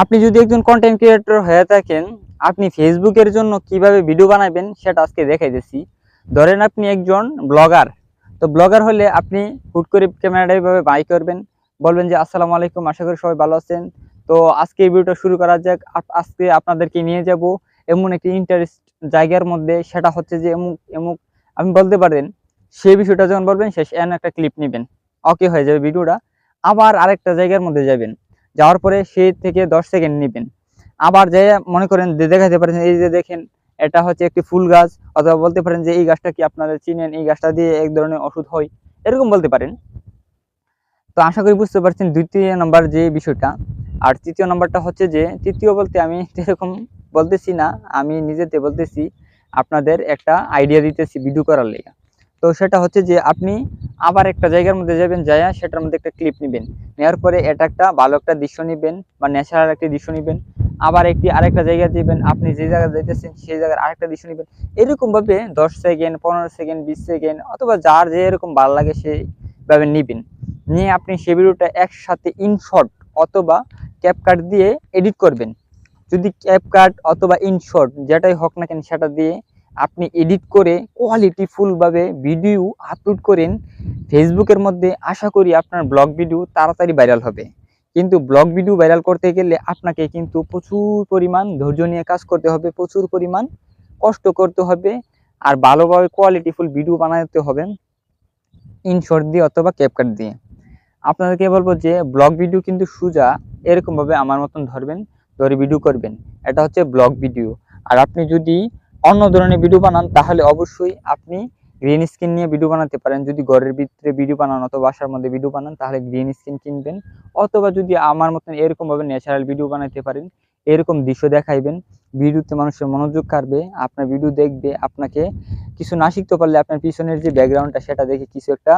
আপনি যদি একজন কন্টেন্ট ক্রিয়েটর হয়ে থাকেন, আপনি ফেসবুকের জন্য কিভাবে ভিডিও বানাবেন সেটা আজকে দেখাইতেছি। ধরেন আপনি একজন ব্লগার। তো ব্লগার হলে আপনি হুট করে ক্যামেরাটা এভাবে বাই করবেন, বলবেন যে আসসালামু আলাইকুম, আশা করি সবাই ভালো আছেন। তো আজকে এই ভিডিওটা শুরু করা যাক। আজকে আপনাদেরকে নিয়ে যাব এমন একটি ইন্টারেস্ট জায়গার মধ্যে, সেটা হচ্ছে যে এমুক এমুক আপনি বলতে পারেন। সেই বিষয়টা যখন বলবেন শেষ এন একটা ক্লিপ নিবেন, ওকে হয়ে যাবে ভিডিওটা। আবার আরেকটা জায়গার মধ্যে যাবেন, যাওয়ার পরে সে থেকে 10 সেকেন্ড নিবেন। আবার যে মনে করেন দেখাতে পারেন, এই যে দেখেন এটা হচ্ছে একটি ফুল গাছ, অথবা বলতে পারেন যে এই গাছটা কি আপনারা চিনেন, এই গাছটা দিয়ে এক ধরনের ওষুধ হয়, এরকম বলতে পারেন। তো আশা করি বুঝতে পারছেন দ্বিতীয় নাম্বার যে বিষয়টা। আর তৃতীয় নাম্বারটা হচ্ছে যে, তৃতীয় বলতে আমি এরকম বলতেছি না, আমি নিজেতে বলতেছি, আপনাদের একটা আইডিয়া দিতেছি ভিডিও করার লেগে। তো সেটা হচ্ছে যে আপনি আবার একটা জায়গার মধ্যে যাবেন, যাইয়া সেটার মধ্যে একটা ক্লিপ নেবেন। নেওয়ার পরে এটা একটা ভালো একটা দৃশ্য নেবেন বা ন্যাচারাল একটা দৃশ্য নেবেন। আবার আরেকটা জায়গা দিবেন, আপনি যে জায়গায় যাইতেছেন সেই জায়গার আরেকটা দৃশ্য নেবেন। এরকম ভাবে 10 সেকেন্ড, 15 সেকেন্ড, 20 সেকেন্ড, অথবা যার যে এরকম ভালো লাগে সেইভাবে নিবেন। নিয়ে আপনি সেই ভিডিওটা একসাথে ইনশর্ট অথবা ক্যাপকাট দিয়ে এডিট করবেন। যদি ক্যাপকাট অথবা ইনশর্ট যেটাই হোক না কেন সেটা দিয়ে আপনি এডিট করে কোয়ালিটিফুল ভাবে ভিডিও আপলোড করেন ফেসবুকের মধ্যে, আশা করি আপনার ব্লগ ভিডিও তাড়াতাড়ি ভাইরাল হবে। কিন্তু ব্লগ ভিডিও ভাইরাল করতে গেলে আপনাকে কিন্তু প্রচুর পরিমাণ ধৈর্য নিয়ে কাজ করতে হবে, প্রচুর পরিমাণ কষ্ট করতে হবে, আর ভালোভাবে কোয়ালিটিফুল ভিডিও বানাতে হবে ইনশর্ট দিয়ে অথবা ক্যাপকাট দিয়ে। আপনাদেরকে বলবো যে ব্লগ ভিডিও কিন্তু সোজা এরকমভাবে আমার মতন ধরবেন, ধরে ভিডিও করবেন। এটা হচ্ছে ব্লগ ভিডিও। আর আপনি যদি অন্য ধরনের ভিডিও বানান তাহলে অবশ্যই আপনি গ্রিন স্ক্রিন নিয়ে ভিডিও বানাতে পারেন। যদি ঘরের ভিতরে ভিডিও বানান অথবা বাসার মধ্যে ভিডিও বানান তাহলে গ্রিন স্ক্রিন কিনবেন। অথবা যদি আমার মতন এরকমভাবে ন্যাচারাল ভিডিও বানাতে পারেন, এরকম দৃশ্য দেখাইবেন, ভিডিওতে মানুষের মনোযোগ কাড়বে, আপনার ভিডিও দেখবে, আপনাকে কিছু না শিখতে পারলে আপনার পিছনের যে ব্যাকগ্রাউন্ডটা সেটা দেখে কিছু একটা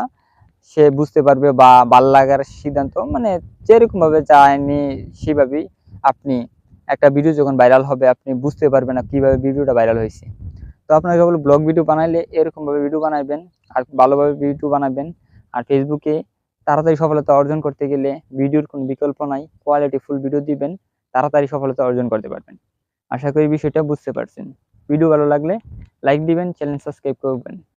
সে বুঝতে পারবে বা ভাল লাগার সিদ্ধান্ত, মানে যেরকম ভাবে চায়নি সেভাবেই আপনি একটা ভিডিও যখন ভাইরাল হবে আপনি বুঝতে পারবেন না কিভাবে ভিডিওটা ভাইরাল হয়েছে। তো আপনাকে বলবো ব্লগ ভিডিও বানাইলে এরকম ভাবে ভিডিও বানাবেন, আর ভালোভাবে ভিডিও বানাবেন। আর ফেসবুকে তাড়াতাড়ি সফলতা অর্জন করতে গেলে ভিডিওর কোনো বিকল্প নাই, কোয়ালিটি ফুল ভিডিও দিবেন, তাড়াতাড়ি সফলতা অর্জন করতে পারবেন। আশা করি বিষয়টা বুঝতে পারছেন। ভিডিও ভালো লাগলে লাইক দিবেন, চ্যানেল সাবস্ক্রাইব করবেন।